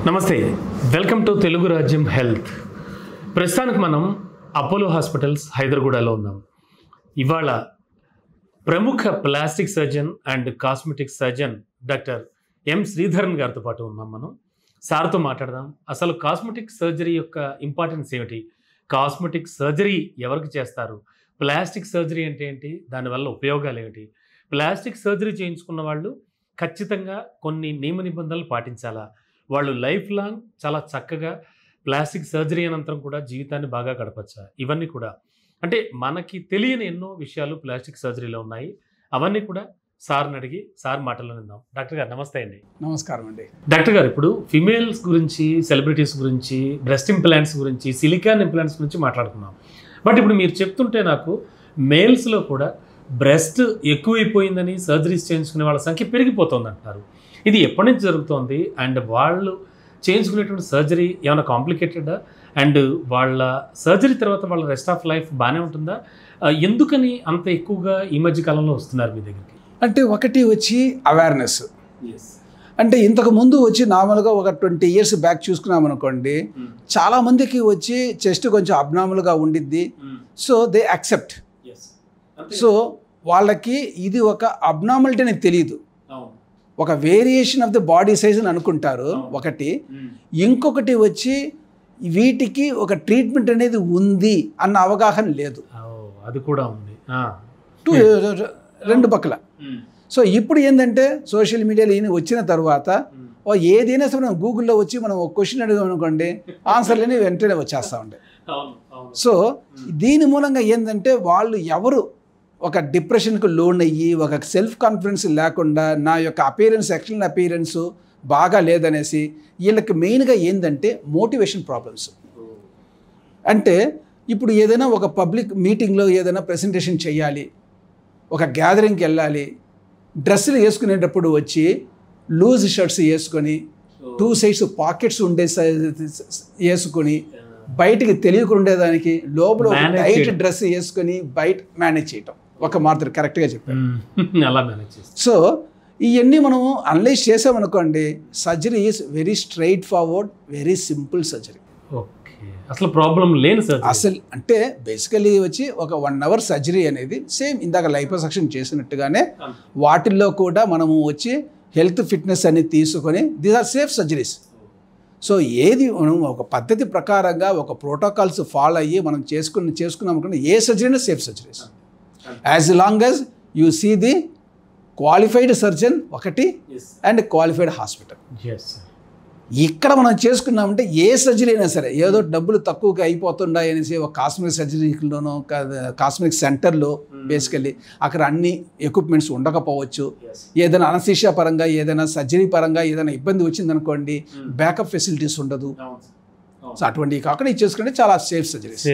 నమస్తే, welcome to Telugu రాజ్యం health. ప్రస్తుతానికి మనం అపోలో హాస్పిటల్స్ హైదరాబాద్లో ఉన్నాం. ఇవాళ ప్రముఖ plastic surgeon and cosmetic surgeon doctor M Sridharan గారితో పాటు ఉన్నాం. మనం సార్తో మాట్లాడదాం. అసలు కాస్మెటిక్ సర్జరీ యొక్క ఇంపార్టెన్స్ ఏమిటి, కాస్మెటిక్ సర్జరీ ఎవరికి చేస్తారు, ప్లాస్టిక్ సర్జరీ అంటే ఏంటి, దానివల్ల ఉపయోగాలు ఏమిటి, ప్లాస్టిక్ సర్జరీ చేయించుకున్న వాళ్ళు ఖచ్చితంగా కొన్ని నియమ నిబంధనలు పాటించాలా, వాళ్ళు లైఫ్ లాంగ్ చాలా చక్కగా ప్లాస్టిక్ సర్జరీ అనంతరం కూడా జీవితాన్ని బాగా గడపచ్చా, ఇవన్నీ కూడా అంటే మనకి తెలియని ఎన్నో విషయాలు ప్లాస్టిక్ సర్జరీలో ఉన్నాయి. అవన్నీ కూడా సార్ని అడిగి సార్ మాటల్లో విందాం. డాక్టర్ గారు నమస్తే అండి. నమస్కారం అండి. డాక్టర్ గారు, ఇప్పుడు ఫిమేల్స్ గురించి, సెలబ్రిటీస్ గురించి, బ్రెస్ట్ ఇంప్లాంట్స్ గురించి, సిలికాన్ ఇంప్లాంట్స్ గురించి మాట్లాడుకున్నాం. బట్ ఇప్పుడు మీరు చెప్తుంటే నాకు మేల్స్లో కూడా బ్రెస్ట్ ఎక్కువైపోయిందని సర్జరీస్ చేయించుకునే వాళ్ళ సంఖ్య పెరిగిపోతుంది అంటున్నారు. ఇది ఎప్పటి నుంచి జరుగుతోంది అండ్ వాళ్ళు చేయించుకునేటువంటి సర్జరీ ఏమైనా కాంప్లికేటెడా, అండ్ వాళ్ళ సర్జరీ తర్వాత వాళ్ళ రెస్ట్ ఆఫ్ లైఫ్ బాగానే ఉంటుందా, ఎందుకని అంత ఎక్కువగా ఈ మధ్య కాలంలో వస్తున్నారు మీ దగ్గరికి? అంటే ఒకటి వచ్చి అవేర్నెస్. అంటే ఇంతకు ముందు వచ్చి నార్మల్గా ఒక 20 years బ్యాక్ చూసుకున్నాం అనుకోండి, చాలామందికి వచ్చి చెస్ట్ కొంచెం అబ్నార్మల్గా ఉండిద్ది. So they accept. సో వాళ్ళకి ఇది ఒక అబ్నార్మాలిటీ అనేది తెలియదు, ఒక variation of the body size అని అనుకుంటారు ఒకటి. ఇంకొకటి వచ్చి వీటికి ఒక ట్రీట్మెంట్ అనేది ఉంది అన్న అవగాహన లేదు. అది కూడా ఉంది రెండు పక్కల. సో ఇప్పుడు ఏంటంటే సోషల్ మీడియాలో ఈయన వచ్చిన తర్వాత ఏదైనా సరే మనం గూగుల్లో వచ్చి మనం ఒక క్వశ్చన్ అడిగాం అనుకోండి, ఆన్సర్లని వెంటనే వచ్చేస్తూ ఉంటాయి. సో దీని మూలంగా ఏంటంటే వాళ్ళు ఎవరు ఒక డిప్రెషన్కి లోన్ అయ్యి ఒక సెల్ఫ్ కాన్ఫిడెన్స్ లేకుండా నా యొక్క అపీరెన్స్, ఎక్స్టర్నల్ అపీరెన్స్ బాగా లేదనేసి వీళ్ళకి మెయిన్గా ఏంటంటే మోటివేషన్ ప్రాబ్లమ్స్. అంటే ఇప్పుడు ఏదైనా ఒక పబ్లిక్ మీటింగ్లో ఏదైనా ప్రెజెంటేషన్ చేయాలి, ఒక గ్యాదరింగ్కి వెళ్ళాలి, డ్రెస్సులు వేసుకునేటప్పుడు వచ్చి లూజ్ షర్ట్స్ వేసుకొని 2 sides పాకెట్స్ ఉండే వేసుకొని బయటికి తెలియకుండా ఉండేదానికి లోపల టైట్ డ్రెస్ వేసుకొని బయట మేనేజ్ చేయటం ఒక మాత్రం కరెక్ట్గా చెప్పారు. సో ఇవన్నీ మనం అనలైజ్ చేసామనుకోండి, surgery is very straightforward, very simple surgery. అసలు ప్రాబ్లం లేని సర్జరీ అసలు అంటే బేసికలీ వచ్చి ఒక 1 hour సర్జరీ అనేది సేమ్ ఇందాక లైపోసక్షన్ చేసినట్టుగానే వాటిల్లో కూడా మనము వచ్చి హెల్త్ ఫిట్నెస్ అనేది తీసుకొని these are safe surgeries. So ఏది మనం ఒక పద్ధతి ప్రకారంగా ఒక ప్రోటోకాల్స్ ఫాలో అయ్యి మనం చేసుకున్నాం అనుకుంటే a surgery safe surgeries, as long as you see the qualified surgeon ఒకటి అండ్ క్వాలిఫైడ్ హాస్పిటల్. ఇక్కడ మనం చేసుకున్నామంటే ఏ సర్జరీ అయినా సరే ఏదో డబ్బులు తక్కువగా అయిపోతున్నాయి అనేసి ఒక కాస్మెటిక్ సర్జరీలోనో కాస్మెటిక్ సెంటర్లో బేసికల్లీ అక్కడ అన్ని ఎక్విప్మెంట్స్ ఉండకపోవచ్చు. ఏదైనా అనస్థీషియా పరంగా ఏదైనా సర్జరీ పరంగా ఏదైనా ఇబ్బంది వచ్చిందనుకోండి, బ్యాకప్ ఫెసిలిటీస్ ఉండదు. సో అటువంటివి కాకుండా ఇది చేసుకుంటే చాలా సేఫ్ సర్జరీస్.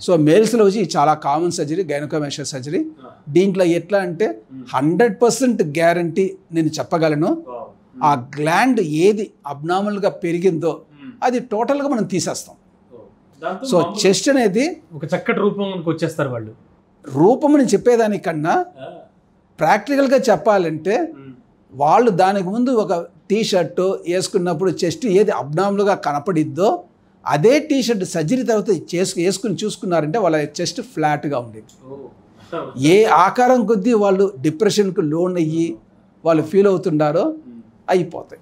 సో మేల్స్లో వచ్చి చాలా కామన్ సర్జరీ గైనకోమాస్టియా సర్జరీ. దీంట్లో ఎట్లా అంటే 100% గ్యారంటీ నేను చెప్పగలను, ఆ గ్లాండ్ ఏది అబ్నార్మల్గా పెరిగిందో అది టోటల్గా మనం తీసేస్తాం. సో చెస్ట్ అనేది ఒక చక్కటి రూపంలోకి వచ్చేస్తారు వాళ్ళు. రూపం నేను చెప్పేదానికన్నా ప్రాక్టికల్గా చెప్పాలంటే వాళ్ళు దానికి ముందు ఒక టీషర్ట్ వేసుకున్నప్పుడు చెస్ట్ ఏది అబ్నార్మల్గా కనపడిద్దో అదే టీషర్ట్ సర్జరీ తర్వాత వేసుకుని చూసుకున్నారంటే వాళ్ళ చెస్ట్ ఫ్లాట్గా ఉండేది. ఏ ఆకారం కొద్దీ వాళ్ళు డిప్రెషన్కు లోన్ అయ్యి వాళ్ళు ఫీల్ అవుతుండారో అయిపోతాయి.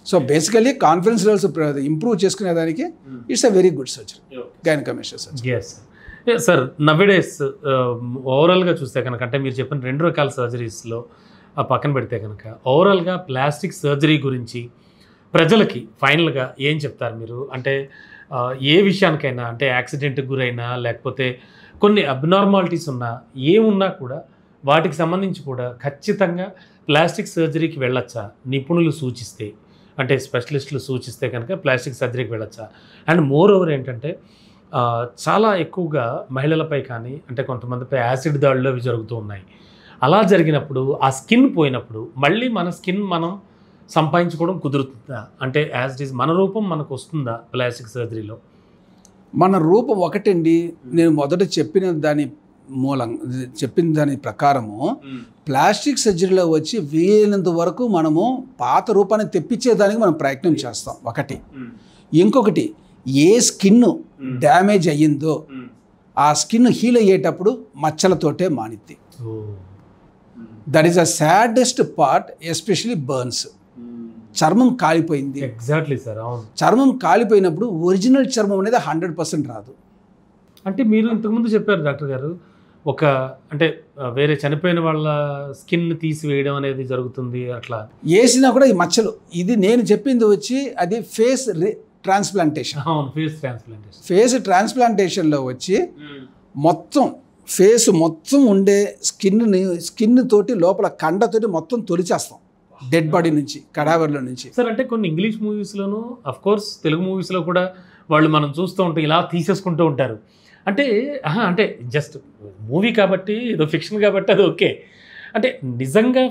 So basically confidence levels improve చేసుకునేదానికి it's a very good surgery, gynaecomastia surgery. Sir nowadays ఓవరాల్గా చూస్తే కనుక, అంటే మీరు చెప్పిన 2 రకాల సర్జరీస్లో పక్కన పెడితే కనుక ఓవరాల్గా ప్లాస్టిక్ సర్జరీ గురించి ప్రజలకి ఫైనల్గా ఏం చెప్తారు మీరు? అంటే ఏ విషయానికైనా, అంటే యాక్సిడెంట్కి గురైనా లేకపోతే కొన్ని అబ్నార్మాలిటీస్ ఉన్నా ఏమున్నా కూడా వాటికి సంబంధించి కూడా ఖచ్చితంగా ప్లాస్టిక్ సర్జరీకి వెళ్ళొచ్చా, నిపుణులు సూచిస్తే, అంటే స్పెషలిస్టులు సూచిస్తే కనుక ప్లాస్టిక్ సర్జరీకి వెళ్ళొచ్చా? అండ్ మోర్ ఓవర్ ఏంటంటే చాలా ఎక్కువగా మహిళలపై కానీ, అంటే కొంతమందిపై యాసిడ్ దాడులు అవి జరుగుతూ ఉన్నాయి. అలా జరిగినప్పుడు ఆ స్కిన్ పోయినప్పుడు మళ్ళీ మన స్కిన్ మనం సంపాదించుకోవడం కుదురుతుందా? అంటే యాజ్ ఇట్ ఈజ్ మన రూపం మనకు వస్తుందా ప్లాస్టిక్ సర్జరీలో? మన రూపం ఒకటండి. నేను మొదట చెప్పిన దాని చెప్పిన దాని ప్రకారము ప్లాస్టిక్ సర్జరీలో వచ్చి వీలైనంత వరకు మనము పాత రూపాన్ని తెప్పించేదానికి మనం ప్రయత్నం చేస్తాం ఒకటి. ఇంకొకటి, ఏ స్కిన్ డ్యామేజ్ అయ్యిందో ఆ స్కిన్ హీల్ అయ్యేటప్పుడు మచ్చలతోటే మానిద్ది. That is the saddest part, especially burns. చర్మం కాలిపోయింది, ఎగ్జాక్ట్లీ సార్, అవును. చర్మం కాలిపోయినప్పుడు ఒరిజినల్ చర్మం అనేది 100% రాదు. అంటే మీరు ఇంతకుముందు చెప్పారు డాక్టర్ గారు, అంటే వేరే చనిపోయిన వాళ్ళ స్కిన్ తీసివేయడం అనేది జరుగుతుంది, అట్లా వేసినా కూడా ఈ మచ్చలు. ఇది నేను చెప్పింది వచ్చి అది ఫేస్ ట్రాన్స్ప్లాంటేషన్. ఫేస్ ట్రాన్స్ప్లాంటేషన్లో వచ్చి మొత్తం ఫేస్ మొత్తం ఉండే స్కిన్ తోటి లోపల కండతోటి మొత్తం తొలిచేస్తాం డెడ్ బాడీ నుంచి, కడావర్లో నుంచి. సార్ అంటే కొన్ని ఇంగ్లీష్ మూవీస్లోనూ అఫ్ కోర్స్ తెలుగు మూవీస్లో కూడా వాళ్ళు మనం చూస్తూ ఉంటాం, ఇలా తీసేసుకుంటూ ఉంటారు. అంటే జస్ట్ మూవీ కాబట్టి, ఏదో ఫిక్షన్ కాబట్టి అది ఓకే. అంటే నిజంగా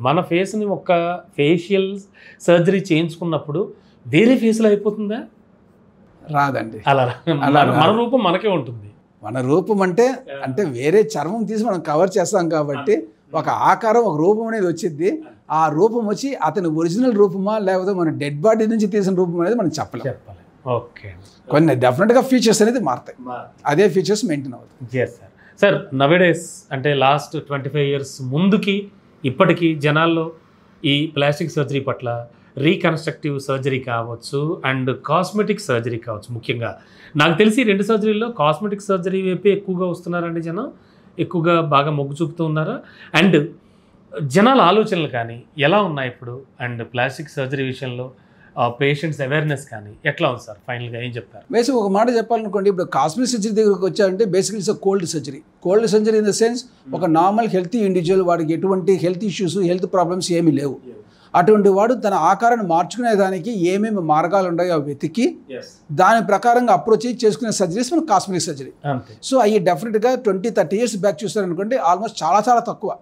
మన ఫేస్ని ఒక ఫేషియల్ సర్జరీ చేయించుకున్నప్పుడు వేరే ఫేస్లో అయిపోతుందా? రాదండి. అలా మన రూపం మనకే ఉంటుంది. మన రూపం అంటే వేరే చర్మం తీసి మనం కవర్ చేస్తాం కాబట్టి ఒక ఆకారం, ఒక రూపం అనేది వచ్చింది. ఆ రూపం వచ్చి అతని ఒరిజినల్ రూపమా లేకపోతే మన డెడ్ బాడీ నుంచి తీసిన రూపం అనేది మనం చెప్పాలి. ఓకే, కొన్ని డెఫినెట్గా ఫీచర్స్ అనేది మారుతాయి, అదే ఫీచర్స్ మెయింటైన్ అవుతాయి. సార్ నవేడేస్ అంటే లాస్ట్ 25 years ముందుకి ఇప్పటికీ జనాల్లో ఈ ప్లాస్టిక్ సర్జరీ పట్ల, రీకన్స్ట్రక్టివ్ సర్జరీ కావచ్చు అండ్ కాస్మెటిక్ సర్జరీ కావచ్చు, ముఖ్యంగా నాకు తెలిసి 2 సర్జరీల్లో కాస్మెటిక్ సర్జరీ వైపే ఎక్కువగా వస్తున్నారండి జనం, ఎక్కువగా బాగా మొగ్గు చూపుతూ ఉన్నారా? అండ్ జనాల ఆలోచనలు కానీ ఎలా ఉన్నాయి ఇప్పుడు? అండ్ ప్లాస్టిక్ సర్జరీ విషయంలో పేషెంట్స్ అవేర్నెస్ కానీ ఎట్లా ఉంది సార్? ఫైనల్గా ఏం చెప్తారు? బేసిక్ ఒక మాట చెప్పాలనుకోండి, ఇప్పుడు కాస్మెటిక్ సర్జరీ దగ్గరకు వచ్చారంటే basically it's cold surgery. Cold surgery in the sense ఒక నార్మల్ హెల్తీ ఇండివిజువల్, వాడికి ఎటువంటి హెల్త్ ఇష్యూస్, హెల్త్ ప్రాబ్లమ్స్ ఏమీ లేవు, అటువంటి వాడు తన ఆకారాన్ని మార్చుకునే దానికి ఏమేమి మార్గాలు ఉన్నాయో వెతికి దాని ప్రకారంగా అప్రోచ్ చేసుకునే సర్జరీస్ మన కాస్మెటిక్ సర్జరీ. సో అవి డెఫినెట్గా 20-30 years బ్యాక్ చూస్తారనుకోండి ఆల్మోస్ట్ చాలా చాలా తక్కువ.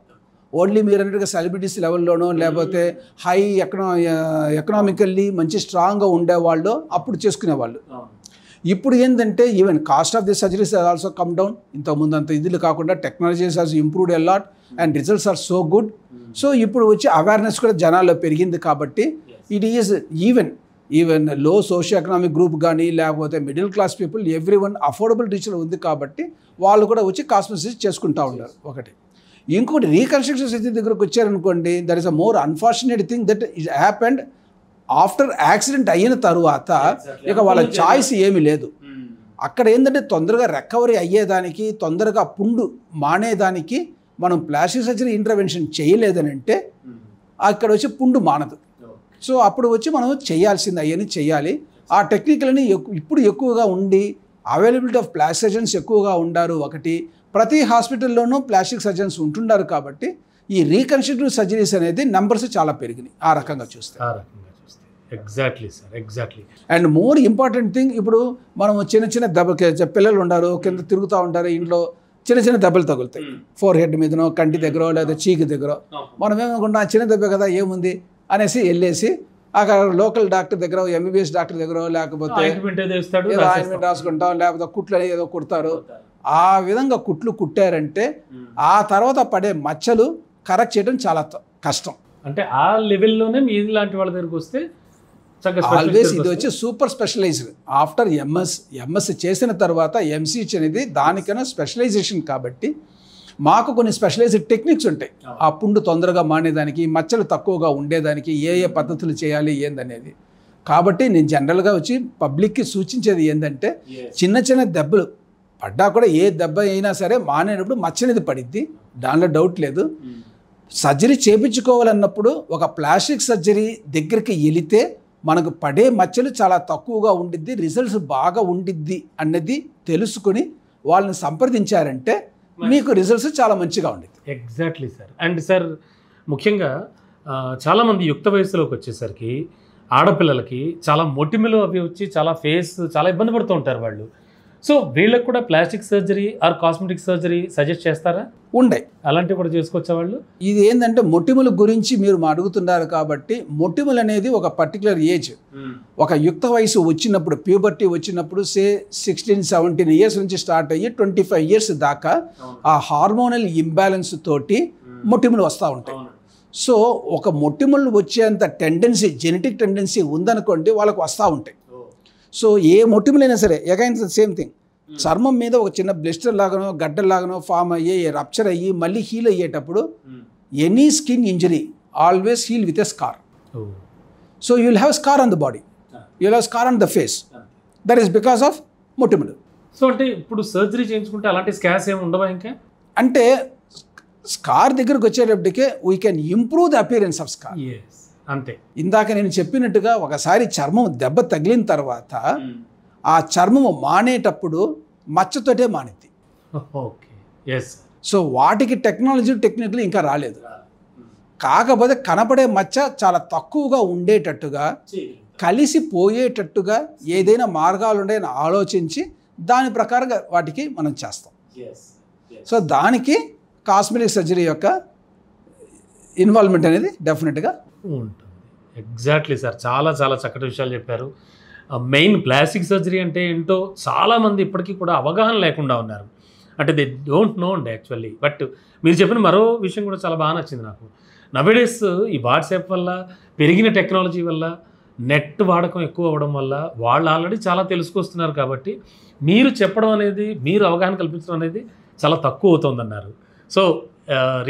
ఓన్లీ మీరు అన్నట్టుగా సెలబ్రిటీస్ లెవెల్లోనో లేకపోతే హై ఎకనామికల్లీ మంచి స్ట్రాంగ్గా ఉండేవాళ్ళు అప్పుడు చేసుకునేవాళ్ళు. ఇప్పుడు ఏంటంటే even cost of the surgeries also come down. ఇంతకుముందు అంత ఇదిలు కాకుండా technologies has improved a lot and results are so good. So ఇప్పుడు వచ్చి అవేర్నెస్ కూడా జనాల్లో పెరిగింది కాబట్టి it is even low socio economic group కానీ లేకపోతే middle class people everyone affordable రీచ్లో ఉంది కాబట్టి వాళ్ళు కూడా వచ్చి కాస్మెటిక్స్ చేసుకుంటూ ఉంటారు ఒకటి. ఇంకొకటి రీకన్స్ట్రక్షన్ సర్జరీ దగ్గరకు వచ్చారనుకోండి, that is a more unfortunate thing that it happened after accident అయిన తర్వాత ఇక వాళ్ళ చాయిస్ ఏమీ లేదు. అక్కడ ఏంటంటే తొందరగా రికవరీ అయ్యేదానికి, తొందరగా పుండు మానేదానికి మనం ప్లాస్టిక్ సర్జరీ ఇంటర్వెన్షన్ చేయలేదని అంటే అక్కడ వచ్చి పుండు మానదు. సో అప్పుడు వచ్చి మనం చేయాల్సింది అవన్నీ చేయాలి. ఆ టెక్నిక్లని ఇప్పుడు ఎక్కువగా ఉండి అవైలబిలిటీ ఆఫ్ ప్లాస్టిక్ సర్జన్స్ ఎక్కువగా ఉండారు ఒకటి. ప్రతి హాస్పిటల్లోనూ ప్లాస్టిక్ సర్జన్స్ ఉంటున్నారు కాబట్టి ఈ రీకన్స్ట్రక్టివ్ సర్జరీస్ అనేది నెంబర్స్ చాలా పెరిగినాయి ఆ రకంగా చూస్తే. Exactly sir, exactly. And more important thing, ఇప్పుడు మనం చిన్న దెబ్బ పిల్లలు ఉన్నారు, కింద తిరుగుతూ ఉంటారు, ఇంట్లో చిన్న దెబ్బలు తగులుతాయి, ఫోర్ హెడ్ మీదనో కంటి దగ్గర లేదా చీకి దగ్గర. మనం ఏమనుకుంటాం చిన్న దెబ్బ కదా ఏముంది అనేసి వెళ్ళేసి అక్కడ లోకల్ డాక్టర్ దగ్గర, ఎంబీబీఎస్ డాక్టర్ దగ్గర లేకపోతే ఆయింట్మెంట్ రాసుకుంటాం, లేకపోతే కుట్లు అనేది ఏదో కుడతారు. ఆ విధంగా కుట్లు కుట్టారంటే ఆ తర్వాత పడే మచ్చలు కరెక్ట్ చేయడం చాలా కష్టం. అంటే ఆ లెవెల్లోనే మీ లాంటి వాళ్ళ దగ్గరికి వస్తే ఆల్వేస్ ఇది వచ్చి సూపర్ స్పెషలైజ్డ్. ఆఫ్టర్ ఎంఎస్ చేసిన తర్వాత ఎంసీహెచ్ అనేది దానికైనా స్పెషలైజేషన్ కాబట్టి మాకు కొన్ని స్పెషలైజ్డ్ టెక్నిక్స్ ఉంటాయి ఆ పుండు తొందరగా మానేదానికి, మచ్చలు తక్కువగా ఉండేదానికి ఏ పద్ధతులు చేయాలి ఏందనేది. కాబట్టి నేను జనరల్గా వచ్చి పబ్లిక్కి సూచించేది ఏంటంటే చిన్న దెబ్బలు పడ్డా కూడా ఏ దెబ్బ అయినా సరే మానేటప్పుడు మచ్చ అనేది పడిద్ది, దానిలో డౌట్ లేదు. సర్జరీ చేయించుకోవాలన్నప్పుడు ఒక ప్లాస్టిక్ సర్జరీ దగ్గరికి వెళితే మనకు పడే మచ్చలు చాలా తక్కువగా ఉండిద్ది, రిజల్ట్స్ బాగా ఉండిద్ది అన్నది తెలుసుకొని వాళ్ళని సంప్రదించారంటే మీకు రిజల్ట్స్ చాలా మంచిగా ఉండిద్ది. Exactly sir. అండ్ సార్ ముఖ్యంగా చాలామంది యుక్త వయసులోకి వచ్చేసరికి ఆడపిల్లలకి చాలా మొటిమలు అవి వచ్చి చాలా ఫేస్ చాలా ఇబ్బంది పడుతూ ఉంటారు వాళ్ళు. సో వీళ్ళకి కూడా plastic surgery or cosmetic surgery suggest చేస్తారా? ఉండే అలాంటివి కూడా చేసుకోవచ్చా వాళ్ళు? ఇది ఏంటంటే మొటిమల గురించి మీరు అడుగుతున్నారు కాబట్టి మొటిమలు అనేది ఒక పర్టికులర్ ఏజ్, ఒక యుక్త వయసు వచ్చినప్పుడు, ప్యూబర్టీ వచ్చినప్పుడు సే 16-17 ఇయర్స్ నుంచి స్టార్ట్ అయ్యి 25 ఇయర్స్ దాకా ఆ హార్మోనల్ ఇంబ్యాలెన్స్ తోటి మొటిమలు వస్తూ ఉంటాయి. సో ఒక మొటిమలు వచ్చేంత టెండెన్సీ, జెనెటిక్ టెండెన్సీ ఉందనుకోండి, వాళ్ళకు వస్తూ ఉంటాయి. సో ఏ మొటిమలైనా సరే అగైన్ సేమ్ థింగ్, చర్మం మీద ఒక చిన్న బ్లిస్టర్ లాగానో గడ్డలాగానో ఫామ్ అయ్యి రప్చర్ అయ్యి మళ్ళీ హీల్ అయ్యేటప్పుడు any skin injury always heal with a scar. So you will have scar on the body, you will have scar on the face, that is because of మొటిమలు. సో అంటే ఇప్పుడు surgery చేయించుకుంటే అలాంటి స్కార్స్ ఏమి ఉండవా? ఇంకా అంటే స్కార్ దగ్గరకు వచ్చేటప్పటికే we can improve the appearance of scar. అంతే. ఇందాక నేను చెప్పినట్టుగా ఒకసారి చర్మం దెబ్బ తగిలిన తర్వాత ఆ చర్మము మానేటప్పుడు మచ్చతోటే మానేది. Okay, yes. సో వాటికి టెక్నిక్లు ఇంకా రాలేదు. కాకపోతే కనపడే మచ్చ చాలా తక్కువగా ఉండేటట్టుగా, కలిసిపోయేటట్టుగా ఏదైనా మార్గాలు ఉన్నాయని ఆలోచించి దాని ప్రకారంగా వాటికి మనం చేస్తాం. సో దానికి కాస్మెటిక్ సర్జరీ యొక్క ఇన్వాల్వ్మెంట్ అనేది డెఫినెట్గా ఉంటుంది. ఎగ్జాక్ట్లీ సార్, చాలా చాలా చక్కటి విషయాలు చెప్పారు. మెయిన్ ప్లాస్టిక్ సర్జరీ అంటే ఏంటో చాలామంది ఇప్పటికీ కూడా అవగాహన లేకుండా ఉన్నారు. అంటే దే డోంట్ నో అండి యాక్చువల్లీ. బట్ మీరు చెప్పిన మరో విషయం కూడా చాలా బాగా నచ్చింది నాకు. నవేడేస్ ఈ వాట్సాప్ వల్ల, పెరిగిన టెక్నాలజీ వల్ల, నెట్ వాడకం ఎక్కువ అవ్వడం వల్ల వాళ్ళు ఆల్రెడీ చాలా తెలుసుకొస్తున్నారు. కాబట్టి మీరు చెప్పడం అనేది, మీరు అవగాహన కల్పించడం అనేది చాలా తక్కువ అవుతుందన్నారు. So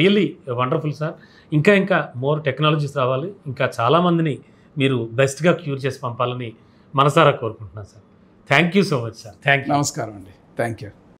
really wonderful sir. ఇంకా మోర్ టెక్నాలజీస్ రావాలి, ఇంకా చాలామందిని మీరు బెస్ట్గా క్యూర్ చేసి పంపాలని మనసారా కోరుకుంటున్నాను sir. Thank you so much sir. Thank you. నమస్కారం అండి. Thank you.